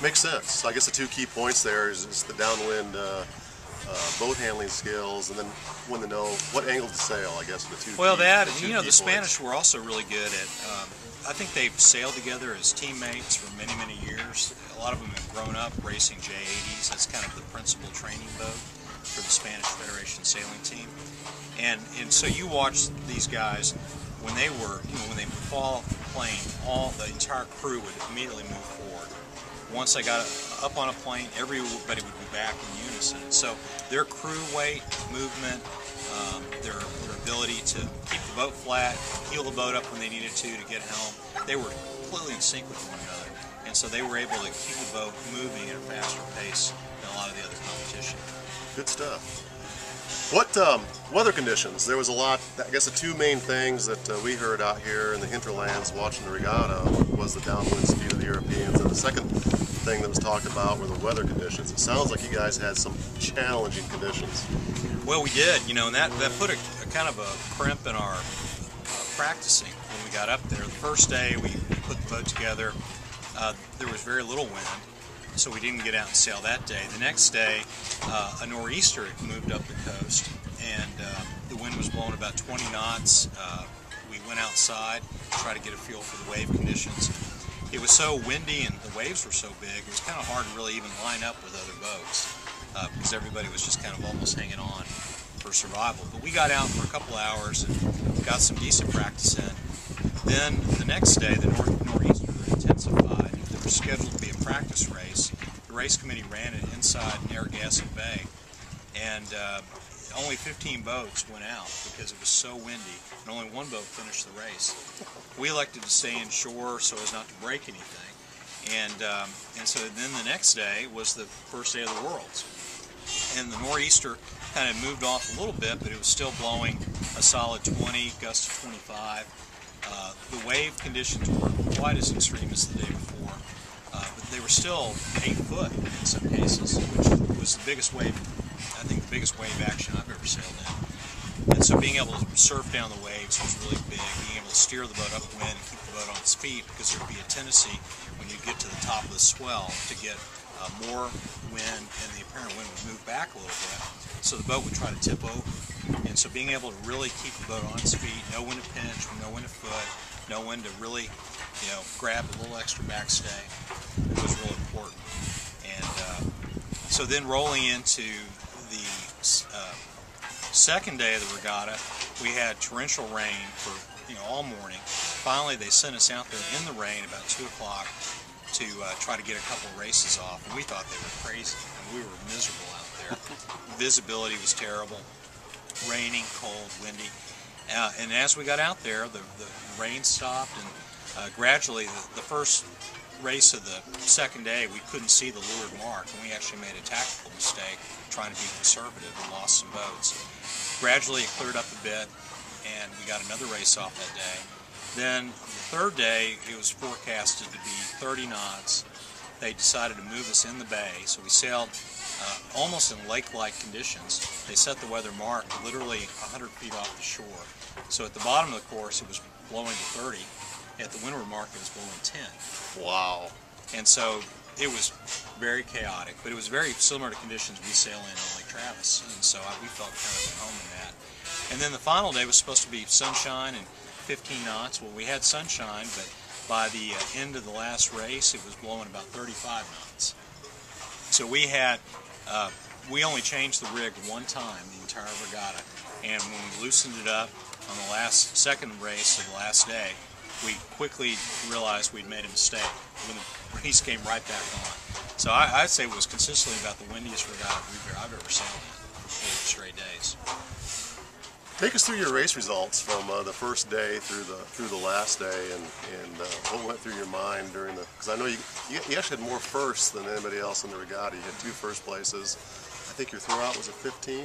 Makes sense. I guess the two key points there is the downwind boat handling skills, and then when to know what angle to sail. I guess are the two. Well, key, that the and two you know key the Spanish points. were also really good at. I think they've sailed together as teammates for many, many years. A lot of them have grown up racing J80s. That's kind of the principal training boat for the Spanish Federation sailing team. And so you watch these guys when they were, when they would fall off the plane, the entire crew would immediately move forward. Once they got up on a plane, everybody would be back in unison. So their crew weight, movement, their ability to keep the boat flat, heel the boat up when they needed to get home, they were completely in sync with one another. And so they were able to keep the boat moving at a faster pace than a lot of the other competition. Good stuff. What weather conditions? There was a lot. I guess the two main things that we heard out here in the hinterlands watching the regatta was the downwind speed of the Europeans, and the second thing that was talked about were the weather conditions. It sounds like you guys had some challenging conditions. Well, we did, and that put a kind of a crimp in our practicing when we got up there. The first day we put the boat together, there was very little wind, so we didn't get out and sail that day. The next day, a nor'easter had moved up the coast, and the wind was blowing about 20 knots. We went outside to try to get a feel for the wave conditions. It was so windy and the waves were so big, it was kind of hard to really even line up with other boats because everybody was just kind of almost hanging on for survival. But we got out for a couple hours and got some decent practice in. Then the next day, the nor'easter intensified. There was scheduled to be a practice race. The race committee ran it inside Narragansett Bay, and only 15 boats went out because it was so windy, and only one boat finished the race. We elected to stay inshore so as not to break anything, and so then the next day was the first day of the Worlds, and the nor'easter kind of moved off a little bit, but it was still blowing a solid 20, gusts of 25. The wave conditions were quite as extreme as the day before, but they were still 8 foot in some cases, which was the biggest wave, I think the biggest wave action I've ever sailed in. And so being able to surf down the waves was really big, being able to steer the boat upwind and keep the boat on its feet, because there would be a tendency when you get to the top of the swell to get more wind, and the apparent wind would move back a little bit, so the boat would try to tip over. And so being able to really keep the boat on its feet, know when to pinch, know when to foot, know when to really, grab a little extra backstay was real important. And so then rolling into the second day of the regatta, we had torrential rain for all morning. Finally, they sent us out there in the rain about 2 o'clock to try to get a couple races off, and we thought they were crazy, and we were miserable out there. Visibility was terrible, raining, cold, windy, and as we got out there, the rain stopped, and gradually the first race of the second day, we couldn't see the leeward mark, and we actually made a tactical mistake trying to be conservative and lost some boats. Gradually it cleared up a bit, and we got another race off that day. Then the third day, it was forecasted to be 30 knots. They decided to move us in the bay, so we sailed almost in lake-like conditions. They set the weather mark literally 100 feet off the shore. So at the bottom of the course, it was blowing to 30. At the windward mark, it was blowing 10. Wow. And so it was very chaotic, but it was very similar to conditions we sail in on Lake Travis, and so we felt kind of at home in that. And then the final day was supposed to be sunshine and 15 knots. Well, we had sunshine, but by the end of the last race, it was blowing about 35 knots. So we only changed the rig one time the entire regatta, and when we loosened it up on the second race of the last day, we quickly realized we'd made a mistake when the race came right back on. So I'd say it was consistently about the windiest regatta I've ever sailed in for 8 straight days. Take us through your race results from the first day through the last day, and what went through your mind during the. Because I know you actually had more firsts than anybody else in the regatta. You had 2 first places. I think your throwout was a 15.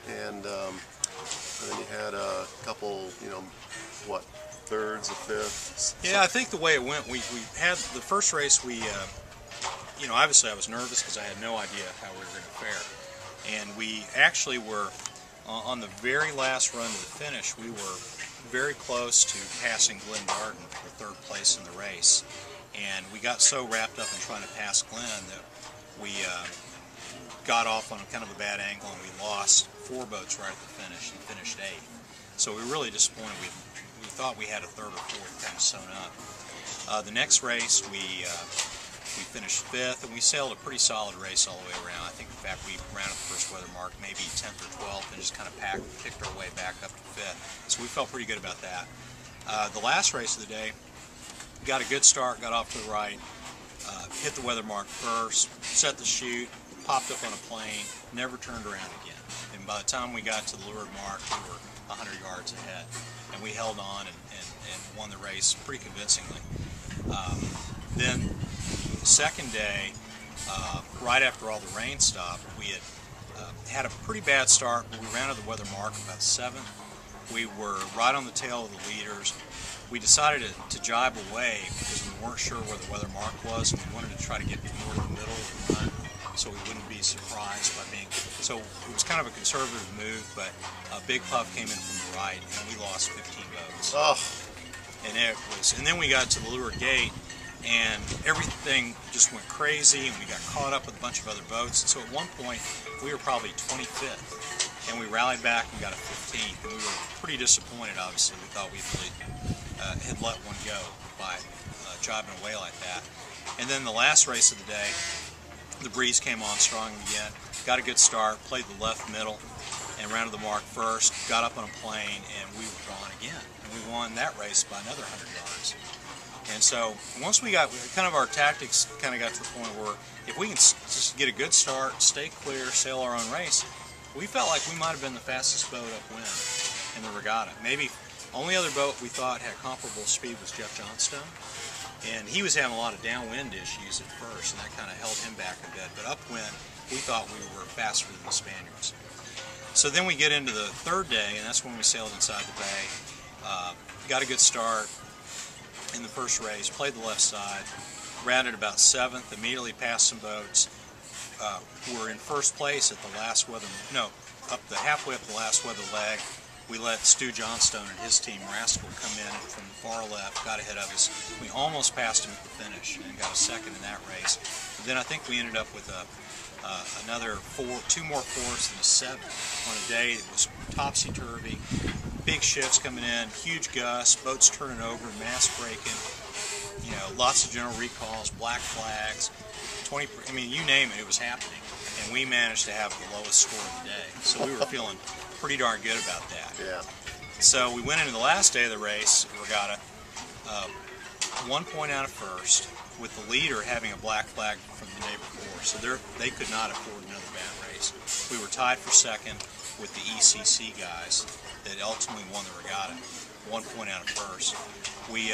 And then you had a couple, what, thirds or fifths. Yeah, I think the way it went, we had the first race. We, obviously I was nervous because I had no idea how we were going to fare, and we actually were. On the very last run to the finish, we were very close to passing Glenn Darden for 3rd place in the race. And we got so wrapped up in trying to pass Glenn that we got off on kind of a bad angle, and we lost 4 boats right at the finish and finished 8th. So we were really disappointed. We thought we had a 3rd or 4th kind of sewn up. The next race we finished 5th, and we sailed a pretty solid race all the way around. I think, in fact, we rounded the first weather mark maybe 10th or 12th and just kind of picked our way back up to 5th. So we felt pretty good about that. The last race of the day, got a good start, got off to the right, hit the weather mark first, set the chute, popped up on a plane, never turned around again. And by the time we got to the leeward mark, we were 100 yards ahead. And we held on and won the race pretty convincingly. Then the second day, right after all the rain stopped, we had a pretty bad start, but we rounded the weather mark about 7th. We were right on the tail of the leaders. We decided to jibe away because we weren't sure where the weather mark was, and we wanted to try to get more to the middle of the run so we wouldn't be surprised by being. So it was kind of a conservative move, but a big puff came in from the right, and we lost 15 boats. Oh. And then we got to the leeward gate, and everything just went crazy, and we got caught up with a bunch of other boats. And so at one point, we were probably 25th, and we rallied back and got a 15th, and we were pretty disappointed, obviously. We thought we'd really had let one go by jibing away like that. And then the last race of the day, the breeze came on strong again, got a good start, played the left middle, and rounded the mark first, got up on a plane, and we were gone again. And we won that race by another 100 yards. And so once we got, kind of our tactics kind of got to the point where if we can just get a good start, stay clear, sail our own race, we felt like we might have been the fastest boat upwind in the regatta. Maybe only other boat we thought had comparable speed was Jeff Johnstone, and he was having a lot of downwind issues at first, and that kind of held him back a bit. But upwind, we thought we were faster than the Spaniards. So then we get into the 3rd day, and that's when we sailed inside the bay. Got a good start in the first race, played the left side, rounded about 7th, immediately passed some boats. Were in first place at the last weather, halfway up the last weather leg. We let Stu Johnstone and his team, Rascal, come in from the far left, got ahead of us. We almost passed him at the finish and got a 2nd in that race. But then I think we ended up with another 2 more 4ths and a 7th on a day that was topsy-turvy. Big shifts coming in, huge gusts, boats turning over, mast breaking, lots of general recalls, black flags, 20, you name it, it was happening. And we managed to have the lowest score of the day. So we were feeling pretty darn good about that. Yeah. So we went into the last day of the race, regatta, 1 point out of first, with the leader having a black flag from the day before. So they could not afford another bad race. We were tied for 2nd with the ECC guys that ultimately won the regatta, 1 point out of first. We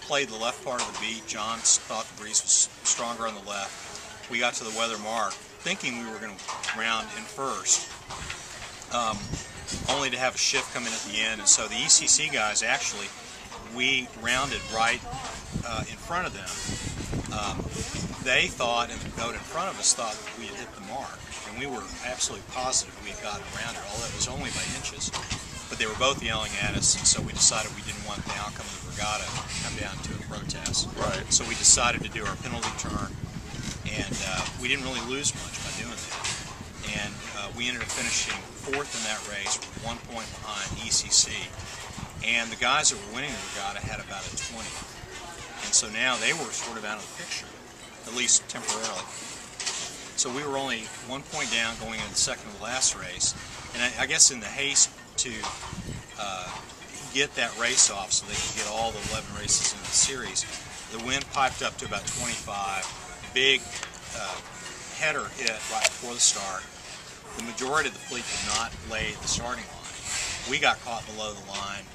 played the left part of the beat. John thought the breeze was stronger on the left. We got to the weather mark, thinking we were going to round in first, only to have a shift come in at the end. And so the ECC guys, actually, we rounded right in front of them. They thought, and the boat in front of us thought that we had hit the mark, and we were absolutely positive we had gotten around it, although it was only by inches. But they were both yelling at us, and so we decided we didn't want the outcome of the regatta to come down to a protest. Right. So we decided to do our penalty turn, and we didn't really lose much by doing that. And we ended up finishing 4th in that race, 1 point behind ECC. And the guys that were winning the regatta had about a 20. And so now they were sort of out of the picture, at least temporarily. So we were only 1 point down going into the second to the last race. And I guess in the haste to get that race off so they could get all the 11 races in the series, the wind piped up to about 25. Big header hit right before the start. The majority of the fleet did not lay the starting line. We got caught below the line.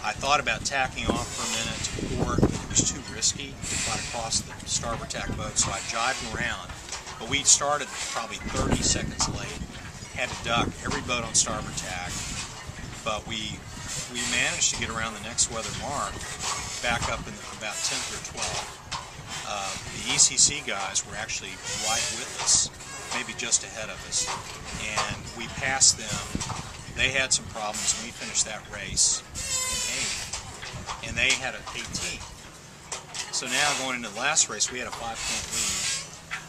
I thought about tacking off for a minute to port, but it was too risky to try to cross the starboard tack boat, so I jibed around. But we started probably 30 seconds late. Had to duck every boat on starboard tack, but we managed to get around the next weather mark, back up in about 10th or 12th. The ECC guys were actually right with us, maybe just ahead of us, and we passed them. They had some problems, and we finished that race in 8th, and they had an 18th. So now going into the last race, we had a 5-point lead.